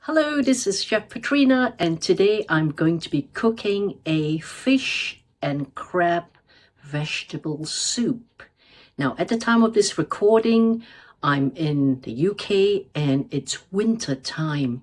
Hello, this is Chef Petrina, and today I'm going to be cooking a fish and crab vegetable soup. Now, at the time of this recording, I'm in the UK and it's winter time.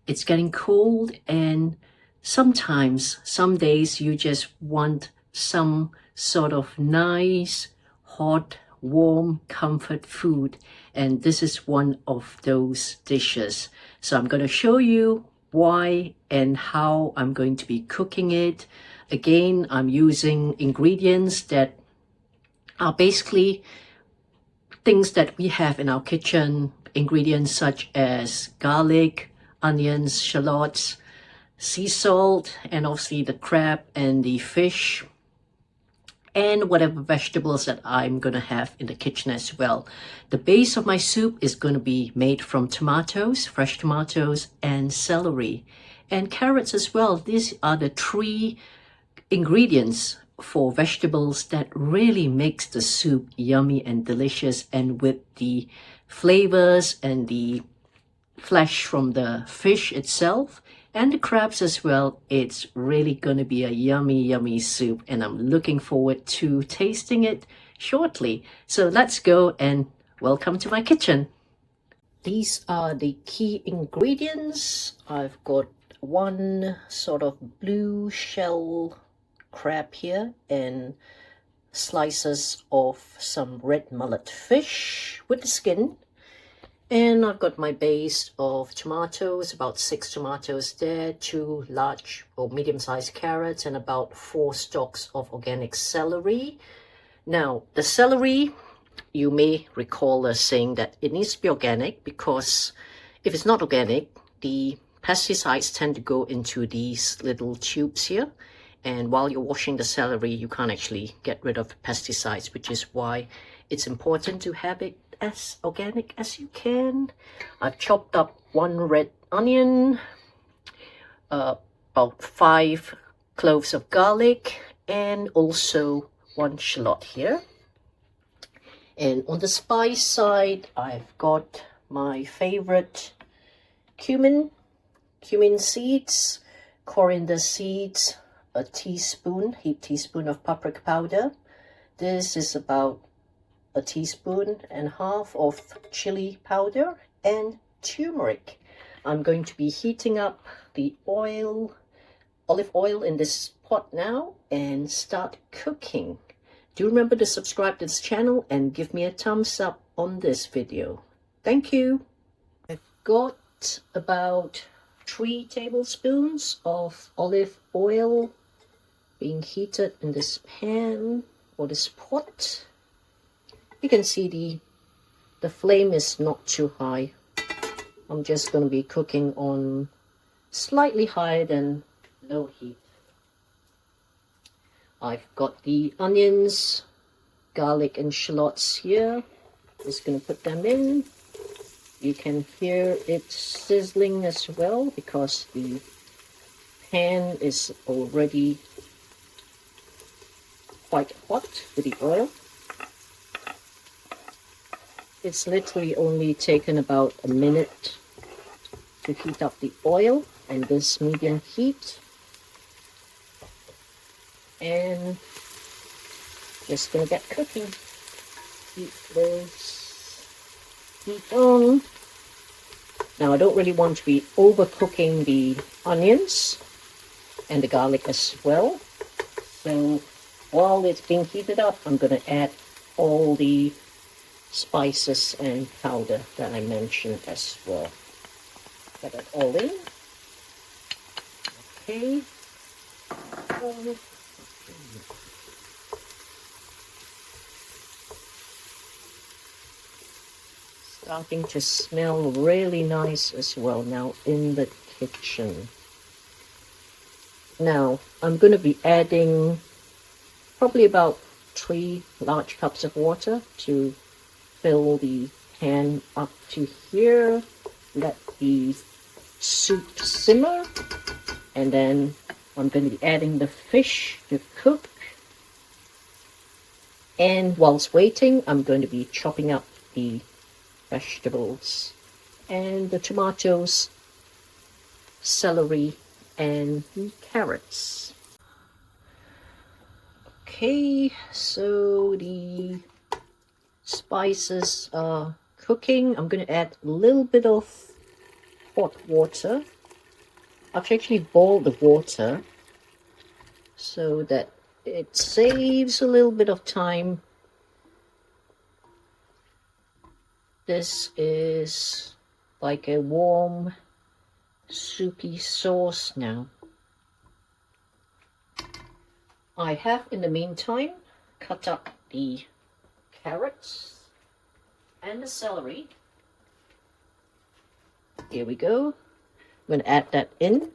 It's getting cold, and sometimes, some days, you just want some sort of nice, hot, warm comfort food, and this is one of those dishes. So I'm going to show you why and how I'm going to be cooking it. Again, I'm using ingredients that are basically things that we have in our kitchen, ingredients such as garlic, onions, shallots, sea salt, and obviously the crab and the fish, and whatever vegetables that I'm going to have in the kitchen as well. The base of my soup is going to be made from tomatoes, fresh tomatoes, and celery, and carrots as well. These are the three ingredients for vegetables that really makes the soup yummy and delicious, and with the flavors and the flesh from the fish itself and the crabs as well, it's really going to be a yummy soup, and I'm looking forward to tasting it shortly. So let's go, and welcome to my kitchen. These are the key ingredients. I've got one sort of blue shell crab here and slices of some red mullet fish with the skin. And I've got my base of tomatoes, about 6 tomatoes there, 2 large or medium-sized carrots, and about 4 stalks of organic celery. Now, the celery, you may recall us saying that it needs to be organic, because if it's not organic, the pesticides tend to go into these little tubes here. And while you're washing the celery, you can't actually get rid of pesticides, which is why it's important to have it as organic as you can. I've chopped up 1 red onion, about 5 cloves of garlic, and also 1 shallot here. And on the spice side, I've got my favorite cumin seeds, coriander seeds, a heaped teaspoon of paprika powder. This is about a teaspoon and a half of chili powder, and turmeric. I'm going to be heating up the olive oil in this pot now, and start cooking. Do remember to subscribe to this channel and give me a thumbs up on this video. Thank you. I've got about 3 tablespoons of olive oil being heated in this pan or this pot. You can see the flame is not too high. I'm just going to be cooking on slightly higher than low heat. I've got the onions, garlic, and shallots here. Just going to put them in. You can hear it sizzling as well because the pan is already quite hot with the oil. It's literally only taken about a minute to heat up the oil and this medium heat. And just gonna get cooking. Keep this heat on. Now, I don't really want to be overcooking the onions and the garlic as well. So while it's being heated up, I'm gonna add all the spices and powder that I mentioned as well. Get it all in. Okay. Starting to smell really nice as well now in the kitchen. Now, I'm going to be adding probably about 3 large cups of water to fill the pan up to here. Let the soup simmer, and then I'm going to be adding the fish to cook. And whilst waiting, I'm going to be chopping up the vegetables and the tomatoes celery, and carrots. Okay, so the spices are cooking. I'm going to add a little bit of hot water. I've actually boiled the water so that it saves a little bit of time. This is like a warm, soupy sauce now. I have, in the meantime, cut up the carrots and the celery. Here we go. I'm going to add that in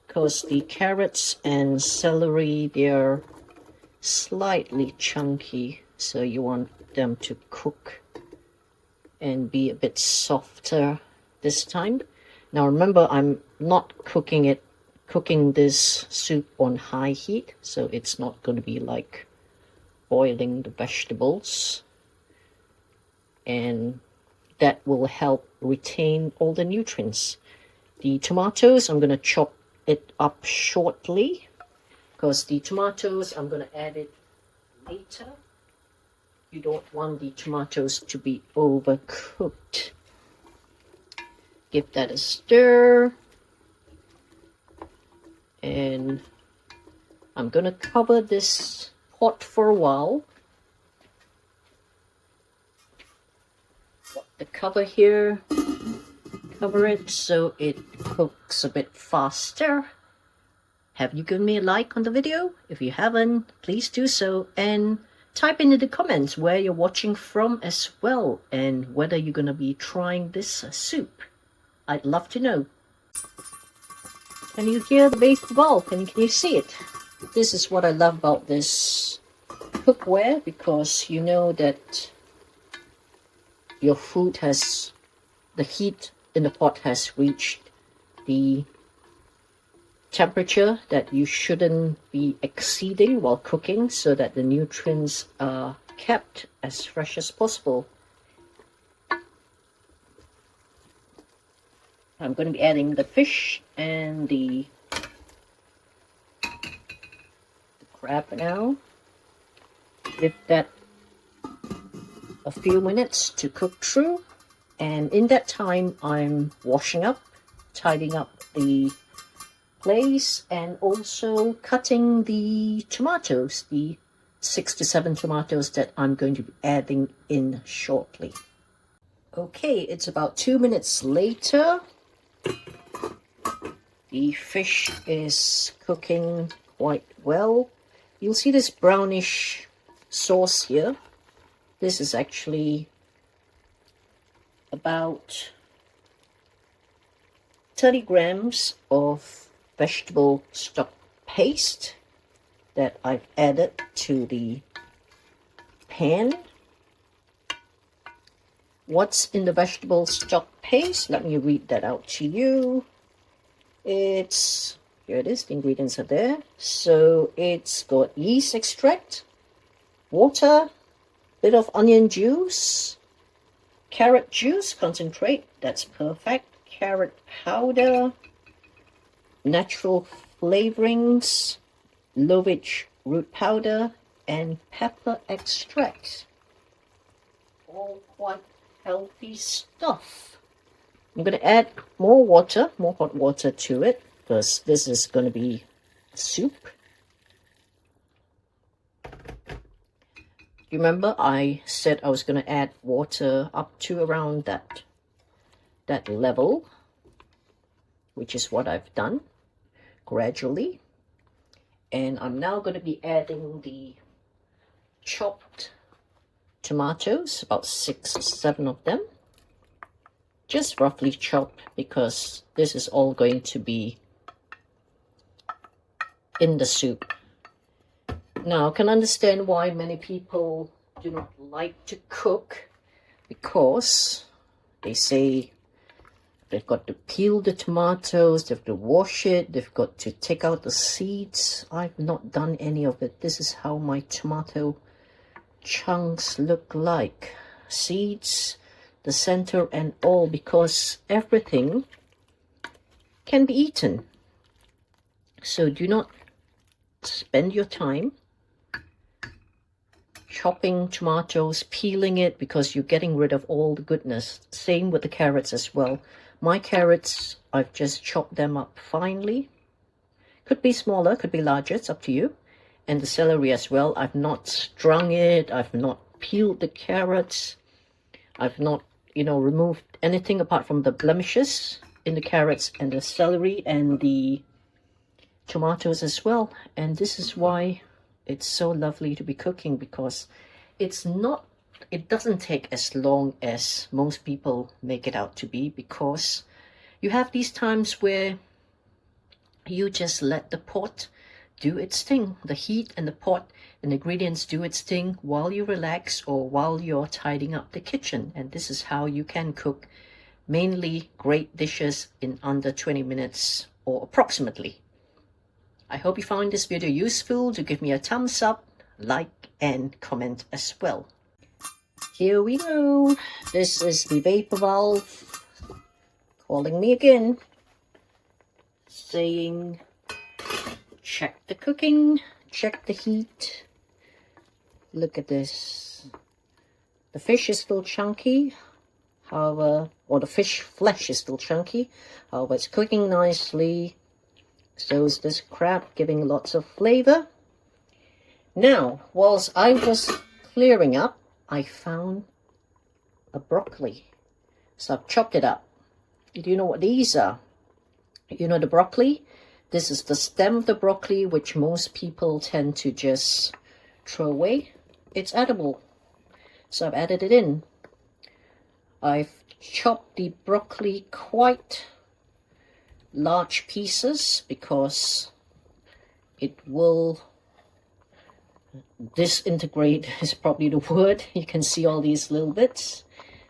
because the carrots and celery, they're slightly chunky, so you want them to cook and be a bit softer this time. Now remember, I'm not cooking this soup on high heat, so it's not going to be like boiling the vegetables, and that will help retain all the nutrients. The tomatoes, I'm going to chop it up shortly because the tomatoes, I'm going to add it later. You don't want the tomatoes to be overcooked. Give that a stir. And I'm going to cover this pot for a while. Put the cover here. Cover it so it cooks a bit faster. Have you given me a like on the video? If you haven't, please do so. And type in the comments where you're watching from as well, and whether you're going to be trying this soup. I'd love to know. Can you hear the baby valve? And can you see it? This is what I love about this cookware, because you know that your food has, the heat in the pot has reached the temperature that you shouldn't be exceeding while cooking, so that the nutrients are kept as fresh as possible. I'm going to be adding the fish and the crab now. Give that a few minutes to cook through, and in that time I'm washing up, tidying up the place, and also cutting the tomatoes, the 6 to 7 tomatoes that I'm going to be adding in shortly. Okay, it's about 2 minutes later. The fish is cooking quite well. You'll see this brownish sauce here. This is actually about 30 grams of vegetable stock paste that I've added to the pan. What's in the vegetable stock paste? Let me read that out to you. It's, here it is, the ingredients are there. So it's got yeast extract, water, bit of onion juice, carrot juice concentrate, that's perfect, carrot powder, natural flavorings, lovage root powder, and pepper extract. All quite healthy stuff. I'm going to add more water, more hot water to it, because this is going to be soup. Remember, I said I was going to add water up to around that level, which is what I've done gradually. And I'm now going to be adding the chopped tomatoes, about 6 or 7 of them. Just roughly chopped, because this is all going to be in the soup. Now, I can understand why many people do not like to cook, because they say they've got to peel the tomatoes, they've got to wash it, they've got to take out the seeds. I've not done any of it. This is how my tomato chunks look like. Seeds, the center and all, because everything can be eaten. So do not spend your time chopping tomatoes, peeling it, because you're getting rid of all the goodness. Same with the carrots as well. My carrots, I've just chopped them up finely. Could be smaller, could be larger, it's up to you. And the celery as well, I've not strung it, I've not peeled the carrots, I've not, removed anything apart from the blemishes in the carrots and the celery and the tomatoes as well. And this is why it's so lovely to be cooking, because it doesn't take as long as most people make it out to be, because you have these times where you just let the pot do its thing, the heat and the pot and ingredients do its thing while you relax or while you're tidying up the kitchen. And this is how you can cook mainly great dishes in under 20 minutes or approximately. I hope you found this video useful. Do give me a thumbs up, like, and comment as well. Here we go. This is the vapor valve calling me again, saying check the cooking, check the heat. Look at this. The fish is still chunky, however, or the fish flesh is still chunky, however it's cooking nicely. So is this crab, giving lots of flavor. Now, whilst I was clearing up, I found a broccoli. So I've chopped it up. Do you know what these are? You know the broccoli? This is the stem of the broccoli, which most people tend to just throw away. It's edible. So I've added it in. I've chopped the broccoli quite large pieces because it will disintegrate is probably the word. You can see all these little bits.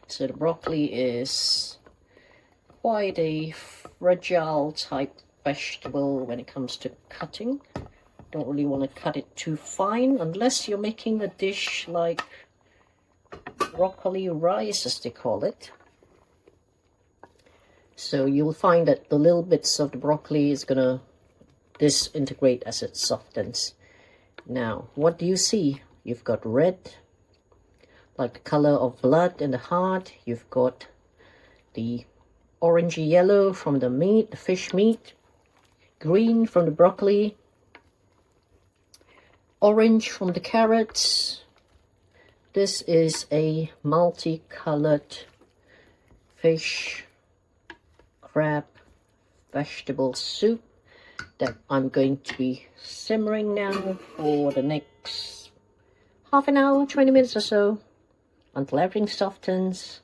So the broccoli is quite a fragile type vegetable when it comes to cutting. Don't really want to cut it too fine unless you're making a dish like broccoli rice, as they call it. So you'll find that the little bits of the broccoli is gonna disintegrate as it softens. Now, what do you see? You've got red, like the color of blood in the heart. You've got the orangey yellow from the meat, the fish meat, green from the broccoli, orange from the carrots. This is a multicolored fish crab vegetable soup that I'm going to be simmering now for the next half an hour, 20 minutes or so, until everything softens.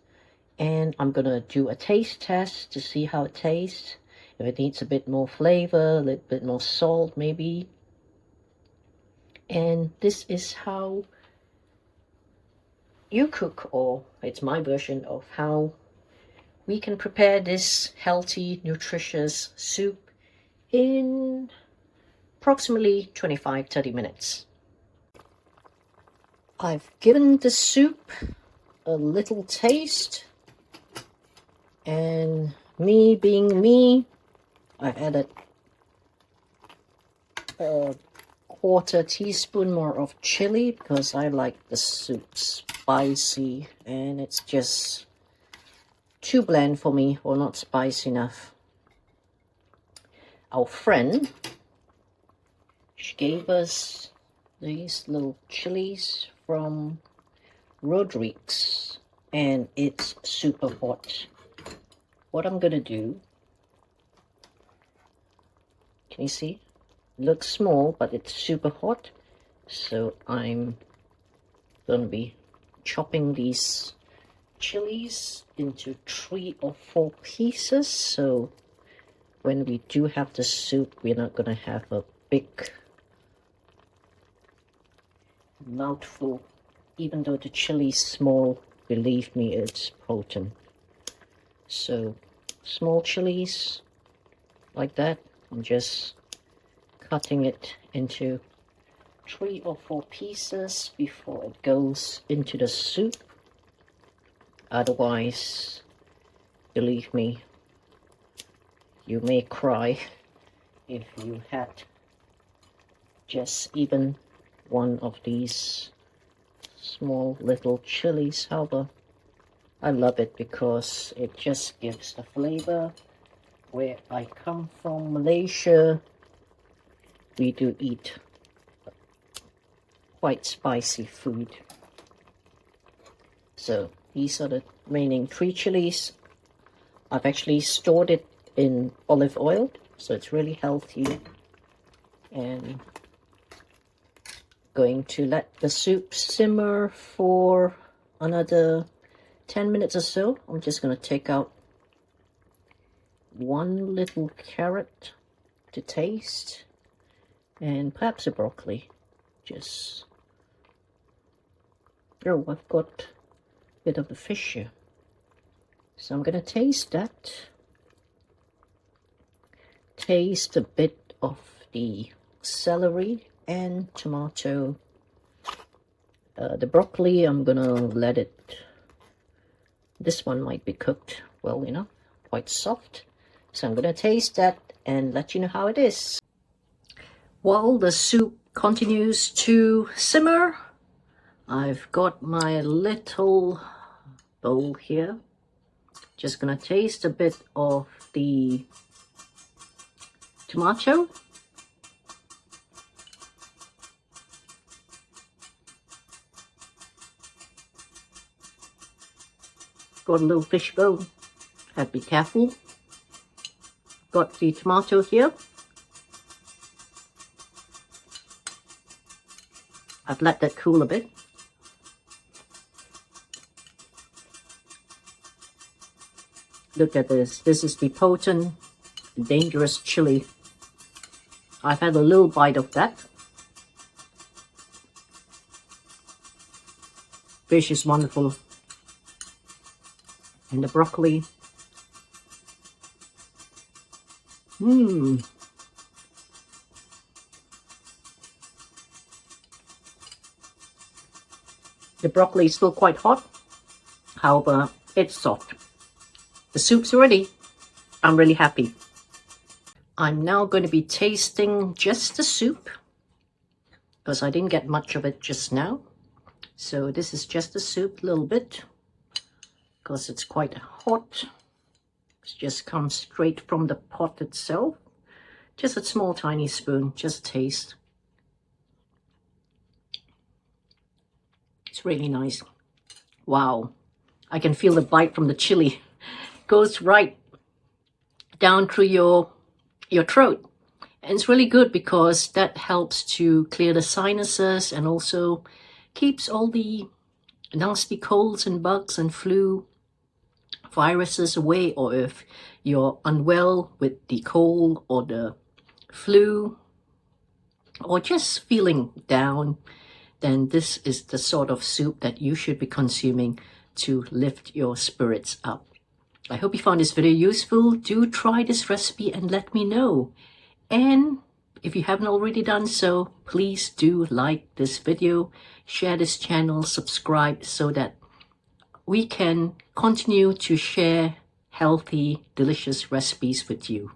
And I'm gonna do a taste test to see how it tastes, if it needs a bit more flavor, a little bit more salt maybe. And this is how you cook, or it's my version of how we can prepare this healthy, nutritious soup in approximately 25-30 minutes. I've given the soup a little taste, and me being me, I've added a quarter teaspoon more of chili because I like the soup spicy and it's just too bland for me, or not spicy enough. Our friend, she gave us these little chilies from Rodriguez and it's super hot. What I'm gonna do, can you see? It looks small, but it's super hot. So I'm gonna be chopping these chilies into 3 or 4 pieces, so when we do have the soup, we're not gonna have a big mouthful. Even though the chili is small, believe me, it's potent. So small chilies like that, and just cutting it into 3 or 4 pieces before it goes into the soup. Otherwise, believe me, You may cry if you had just even one of these small little chilies. However, I love it because it just gives the flavor. Where I come from, Malaysia, we do eat quite spicy food. So these are the remaining 3 chilies. I've actually stored it in olive oil, so it's really healthy. And going to let the soup simmer for another 10 minutes or so. I'm just going to take out 1 little carrot to taste, and perhaps a broccoli. Just, oh, I've got a bit of the fish here, so I'm going to taste that. Taste a bit of the celery and tomato. The broccoli, I'm going to let it, this one might be cooked well enough, quite soft. So I'm going to taste that and let you know how it is. While the soup continues to simmer, I've got my little bowl here. Just going to taste a bit of the tomato. Got a little fish bone. Have to be careful. Got the tomato here. I've let that cool a bit. Look at this. This is the potent, dangerous chili. I've had a little bite of that. Fish is wonderful. And the broccoli. The broccoli is still quite hot. However, it's soft. The soup's ready. I'm really happy. I'm now going to be tasting just the soup, because I didn't get much of it just now. So this is just the soup, a little bit, because it's quite hot. It just comes straight from the pot itself. Just a small tiny spoon, just taste. It's really nice. Wow, I can feel the bite from the chili. Goes right down through your throat. And it's really good because that helps to clear the sinuses and also keeps all the nasty colds and bugs and flu viruses away. Or if you're unwell with the cold or the flu or just feeling down, then this is the sort of soup that you should be consuming to lift your spirits up. I hope you found this video useful. Do try this recipe and let me know. And if you haven't already done so, please do like this video, share this channel, subscribe so that we can continue to share healthy, delicious recipes with you.